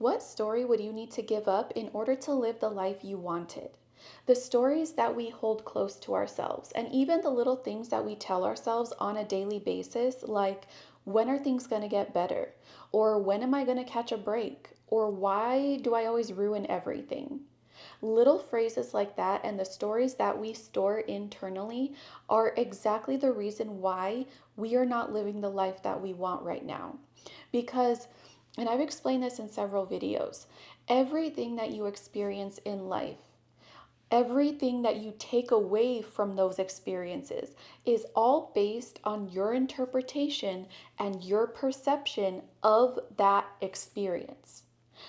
What story would you need to give up in order to live the life you wanted? The stories that we hold close to ourselves, and even the little things that we tell ourselves on a daily basis, like when are things going to get better? Or when am I going to catch a break? Or why do I always ruin everything? Little phrases like that and the stories that we store internally are exactly the reason why we are not living the life that we want right now. Because, and I've explained this in several videos, everything that you experience in life, everything that you take away from those experiences is all based on your interpretation and your perception of that experience.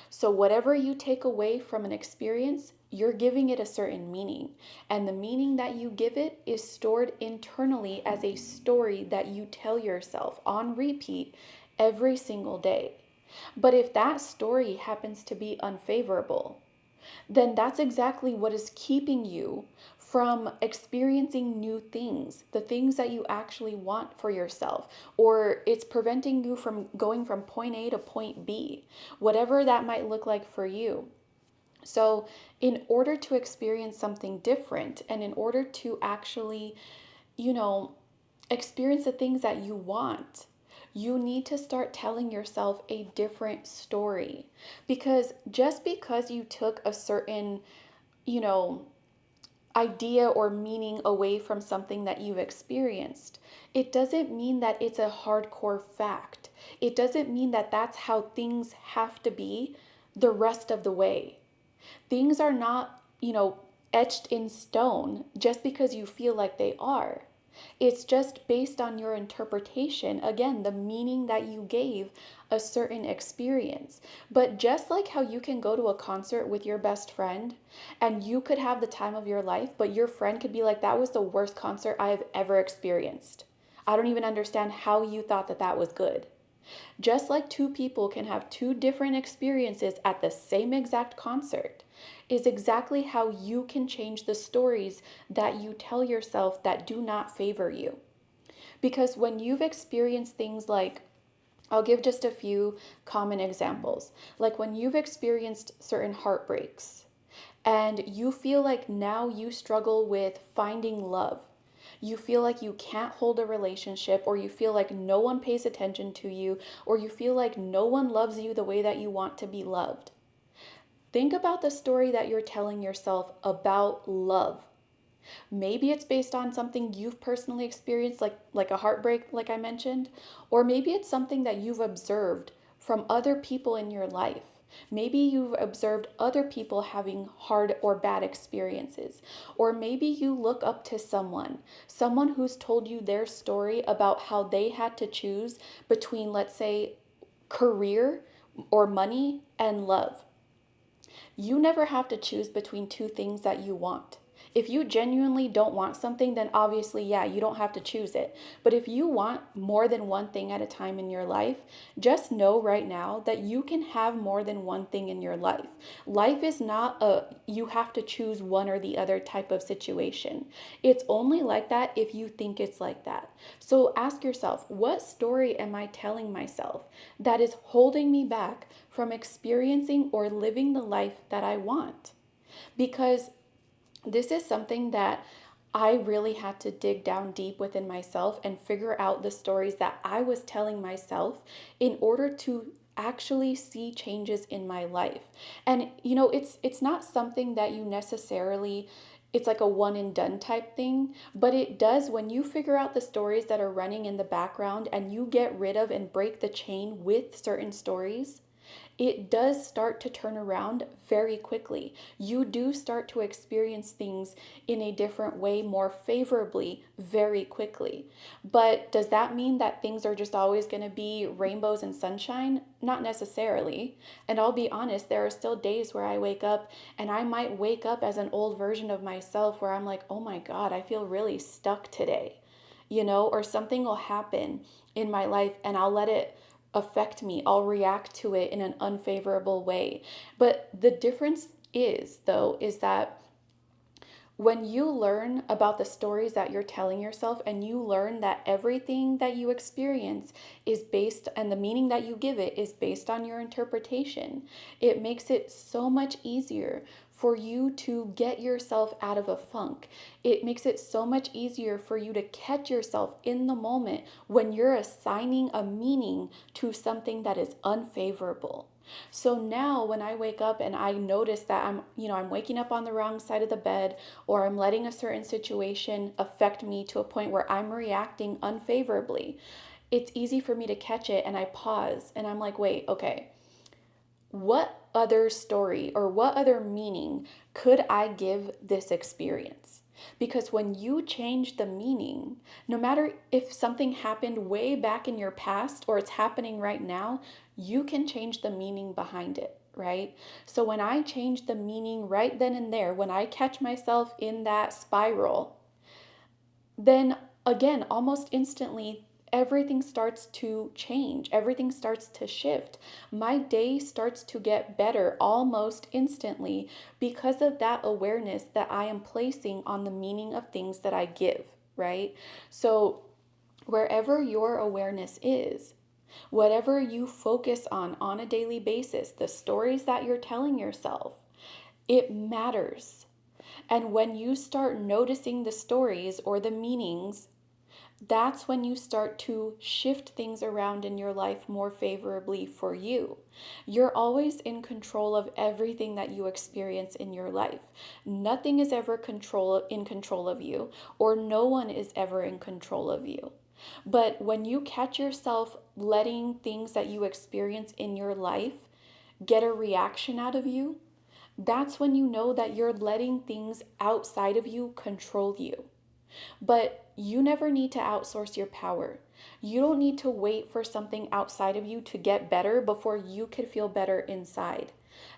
So, whatever you take away from an experience, you're giving it a certain meaning. And the meaning that you give it is stored internally as a story that you tell yourself on repeat every single day. But if that story happens to be unfavorable, then that's exactly what is keeping you from experiencing new things, the things that you actually want for yourself, or it's preventing you from going from point A to point B, whatever that might look like for you. So, in order to experience something different and in order to actually, you know, experience the things that you want, you need to start telling yourself a different story. Because just because you took a certain, you know, idea or meaning away from something that you've experienced, it doesn't mean that it's a hardcore fact. It doesn't mean that that's how things have to be the rest of the way. Things are not, etched in stone just because you feel like they are. It's just based on your interpretation, again, the meaning that you gave a certain experience. But just like how you can go to a concert with your best friend and you could have the time of your life, but your friend could be like, that was the worst concert I have ever experienced. I don't even understand how you thought that that was good. Just like two people can have two different experiences at the same exact concert, is exactly how you can change the stories that you tell yourself that do not favor you. Because when you've experienced things like, I'll give just a few common examples, like when you've experienced certain heartbreaks and you feel like now you struggle with finding love. You feel like you can't hold a relationship, or you feel like no one pays attention to you, or you feel like no one loves you the way that you want to be loved. Think about the story that you're telling yourself about love. Maybe it's based on something you've personally experienced, like a heartbreak, like I mentioned, or maybe it's something that you've observed from other people in your life. Maybe you've observed other people having hard or bad experiences. Or maybe you look up to someone who's told you their story about how they had to choose between, let's say, career or money and love. You never have to choose between two things that you want. If you genuinely don't want something, then obviously, yeah, you don't have to choose it. But if you want more than one thing at a time in your life, just know right now that you can have more than one thing in your life. Life is not a you have to choose one or the other type of situation. It's only like that if you think it's like that. So ask yourself, what story am I telling myself that is holding me back from experiencing or living the life that I want? Because this is something that I really had to dig down deep within myself and figure out the stories that I was telling myself in order to actually see changes in my life. And it's not something that you necessarily it's like a one and done type thing, but it does when you figure out the stories that are running in the background and you get rid of and break the chain with certain stories, it does start to turn around very quickly. You do start to experience things in a different way, more favorably, very quickly. But does that mean that things are just always going to be rainbows and sunshine? Not necessarily. And I'll be honest, there are still days where I wake up and I might wake up as an old version of myself where I'm like, oh my God, I feel really stuck today. Or something will happen in my life and I'll let it affect me. I'll react to it in an unfavorable way. But the difference is, though, is that When you learn about the stories that you're telling yourself and you learn that everything that you experience is based and the meaning that you give it is based on your interpretation, it makes it so much easier for you to get yourself out of a funk. It makes it so much easier for you to catch yourself in the moment when you're assigning a meaning to something that is unfavorable. So now when I wake up and I notice that I'm waking up on the wrong side of the bed, or I'm letting a certain situation affect me to a point where I'm reacting unfavorably, it's easy for me to catch it and I pause and I'm like, wait, okay, what other story or what other meaning could I give this experience? Because when you change the meaning, no matter if something happened way back in your past or it's happening right now, you can change the meaning behind it, right? So when I change the meaning right then and there, when I catch myself in that spiral, then again, almost instantly, everything starts to change. Everything starts to shift. My day starts to get better almost instantly because of that awareness that I am placing on the meaning of things that I give, right? So, wherever your awareness is, whatever you focus on a daily basis, the stories that you're telling yourself, it matters. And when you start noticing the stories or the meanings, that's when you start to shift things around in your life more favorably for you. You're always in control of everything that you experience in your life. Nothing is ever in control of you, or no one is ever in control of you. But when you catch yourself letting things that you experience in your life get a reaction out of you, that's when you know that you're letting things outside of you control you. But you never need to outsource your power. You don't need to wait for something outside of you to get better before you can feel better inside.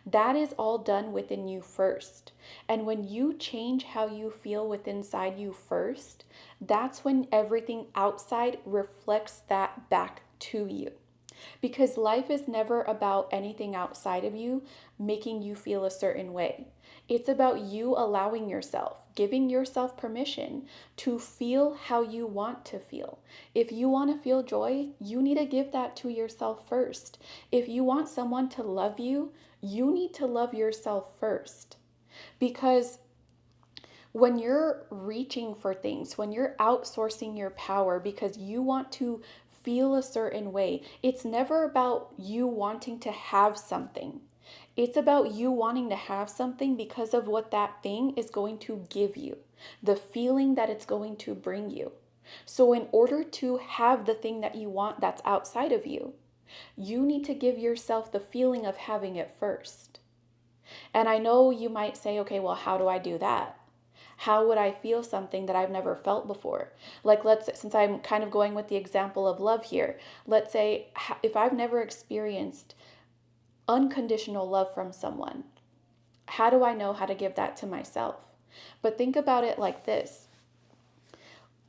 That is all done within you first. And when you change how you feel within inside you first, that's when everything outside reflects that back to you. Because life is never about anything outside of you making you feel a certain way. It's about you allowing yourself, giving yourself permission to feel how you want to feel. If you want to feel joy, you need to give that to yourself first. If you want someone to love you, you need to love yourself first. Because when you're reaching for things, when you're outsourcing your power because you want to feel a certain way, it's never about you wanting to have something. It's about you wanting to have something because of what that thing is going to give you, the feeling that it's going to bring you. So, in order to have the thing that you want that's outside of you, you need to give yourself the feeling of having it first. And I know you might say, okay, well, how do I do that? How would I feel something that I've never felt before? Like, since I'm kind of going with the example of love here, let's say if I've never experienced unconditional love from someone, how do I know how to give that to myself? But think about it like this: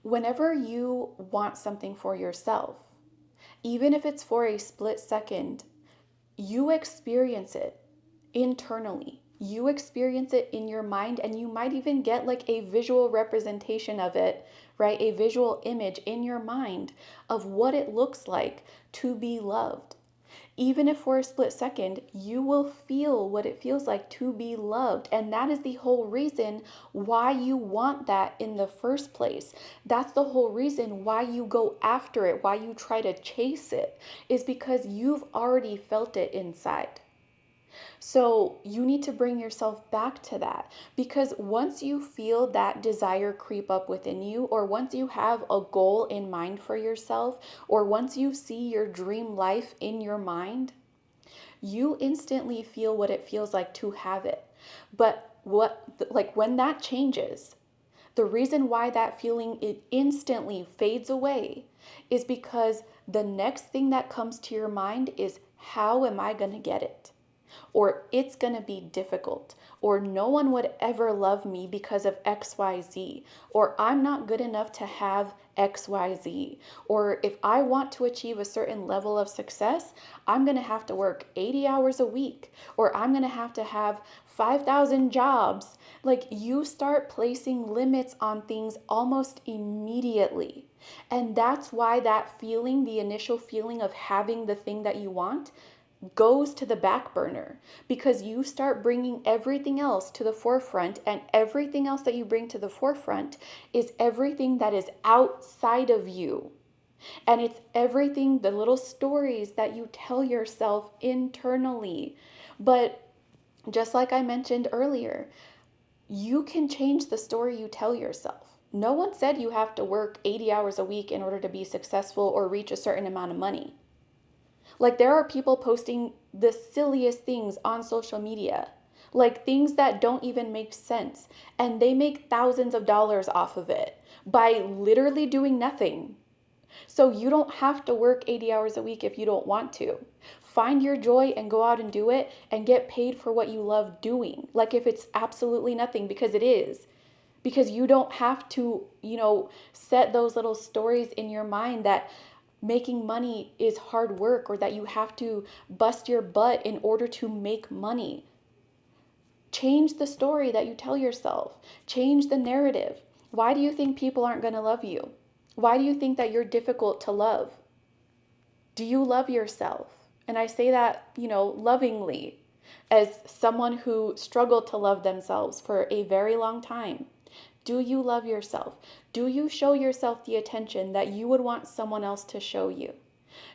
whenever you want something for yourself, even if it's for a split second, you experience it internally. You experience it in your mind, and you might even get like a visual representation of it, right? A visual image in your mind of what it looks like to be loved. Even if for a split second, you will feel what it feels like to be loved. And that is the whole reason why you want that in the first place. That's the whole reason why you go after it, why you try to chase it, is because you've already felt it inside. So you need to bring yourself back to that, because once you feel that desire creep up within you, or once you have a goal in mind for yourself, or once you see your dream life in your mind, you instantly feel what it feels like to have it. But when that changes, the reason why that feeling it instantly fades away is because the next thing that comes to your mind is, how am I going to get it? or it's going to be difficult, or no one would ever love me because of XYZ, or I'm not good enough to have XYZ, or if I want to achieve a certain level of success, I'm going to have to work 80 hours a week, or I'm going to have 5,000 jobs. Like, you start placing limits on things almost immediately. And that's why that feeling, the initial feeling of having the thing that you want, goes to the back burner, because you start bringing everything else to the forefront, and everything else that you bring to the forefront is everything that is outside of you. And it's everything, the little stories that you tell yourself internally. But just like I mentioned earlier, you can change the story you tell yourself. No one said you have to work 80 hours a week in order to be successful or reach a certain amount of money. Like, there are people posting the silliest things on social media, like things that don't even make sense, and they make thousands of dollars off of it by literally doing nothing. So you don't have to work 80 hours a week if you don't want to. Find your joy and go out and do it and get paid for what you love doing. Like, if it's absolutely nothing, because it is. Because you don't have to, set those little stories in your mind that making money is hard work, or that you have to bust your butt in order to make money. Change the story that you tell yourself. Change the narrative. Why do you think people aren't going to love you? Why do you think that you're difficult to love? Do you love yourself? And I say that, lovingly, as someone who struggled to love themselves for a very long time. Do you love yourself? Do you show yourself the attention that you would want someone else to show you?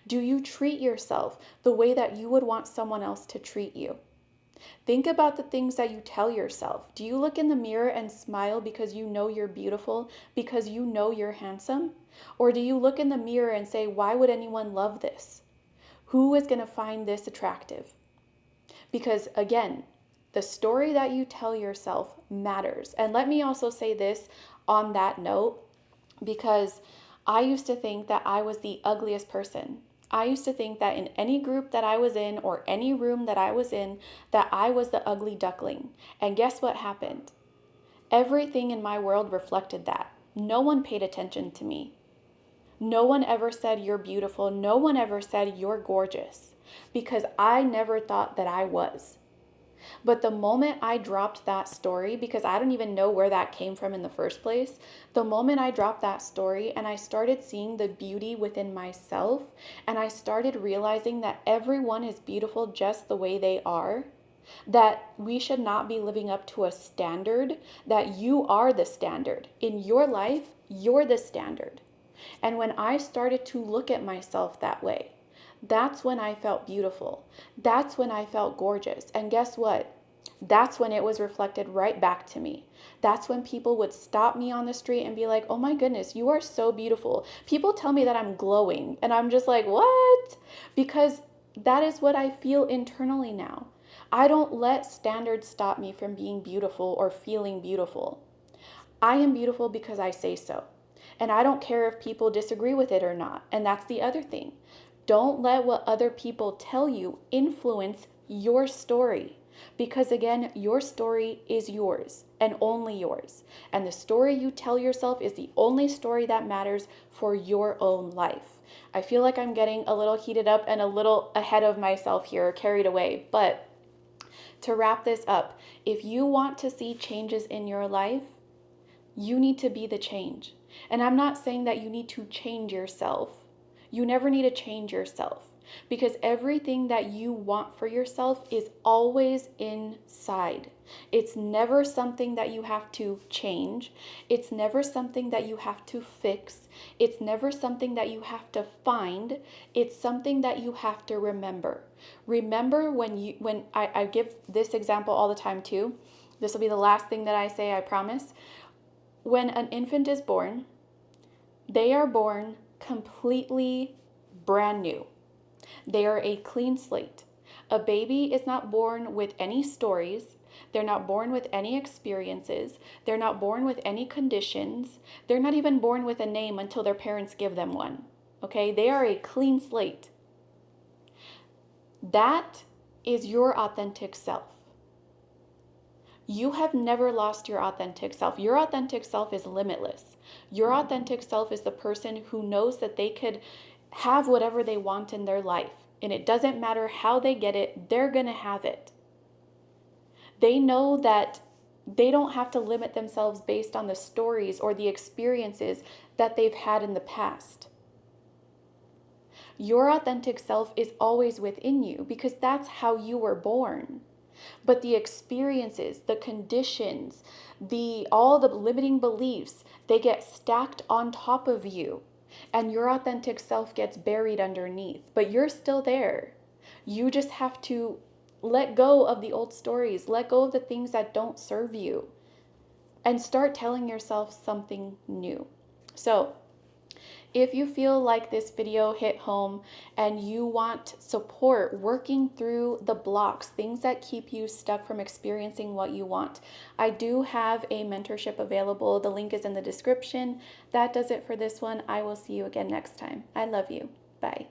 Do you treat yourself the way that you would want someone else to treat you? Think about the things that you tell yourself. Do you look in the mirror and smile because you know you're beautiful, because you know you're handsome? Or do you look in the mirror and say, why would anyone love this? Who is going to find this attractive? Because again, the story that you tell yourself matters. And let me also say this on that note, because I used to think that I was the ugliest person. I used to think that in any group that I was in, or any room that I was in, that I was the ugly duckling. And guess what happened? Everything in my world reflected that. No one paid attention to me. No one ever said you're beautiful. No one ever said you're gorgeous, because I never thought that I was. But the moment I dropped that story, because I don't even know where that came from in the first place, the moment I dropped that story and I started seeing the beauty within myself, and I started realizing that everyone is beautiful just the way they are, that we should not be living up to a standard, that you are the standard. In your life, you're the standard. And when I started to look at myself that way, that's when I felt beautiful. That's when I felt gorgeous. And guess what? That's when it was reflected right back to me. That's when people would stop me on the street and be like, oh my goodness, you are so beautiful. People tell me that I'm glowing. And I'm just like, what? Because that is what I feel internally now. I don't let standards stop me from being beautiful or feeling beautiful. I am beautiful because I say so. And I don't care if people disagree with it or not. And that's the other thing. Don't let what other people tell you influence your story. Because again, your story is yours and only yours. And the story you tell yourself is the only story that matters for your own life. I feel like I'm getting a little heated up and a little ahead of myself here, carried away. But to wrap this up, if you want to see changes in your life, you need to be the change. And I'm not saying that you need to change yourself. You never need to change yourself, because everything that you want for yourself is always inside. It's never something that you have to change. It's never something that you have to fix. It's never something that you have to find. It's something that you have to remember. Remember when I give this example all the time too. This will be the last thing that I say, I promise. When an infant is born, they are born completely brand new. They are a clean slate. A baby is not born with any stories. They're not born with any experiences. They're not born with any conditions. They're not even born with a name until their parents give them one. Okay? They are a clean slate. That is your authentic self. You have never lost your authentic self. Your authentic self is limitless. Your authentic self is the person who knows that they could have whatever they want in their life. And it doesn't matter how they get it, they're going to have it. They know that they don't have to limit themselves based on the stories or the experiences that they've had in the past. Your authentic self is always within you because that's how you were born. But the experiences, the conditions, all the limiting beliefs, they get stacked on top of you. And your authentic self gets buried underneath. But you're still there. You just have to let go of the old stories, let go of the things that don't serve you, and start telling yourself something new. So, if you feel like this video hit home and you want support working through the blocks, things that keep you stuck from experiencing what you want, I do have a mentorship available. The link is in the description. That does it for this one. I will see you again next time. I love you. Bye.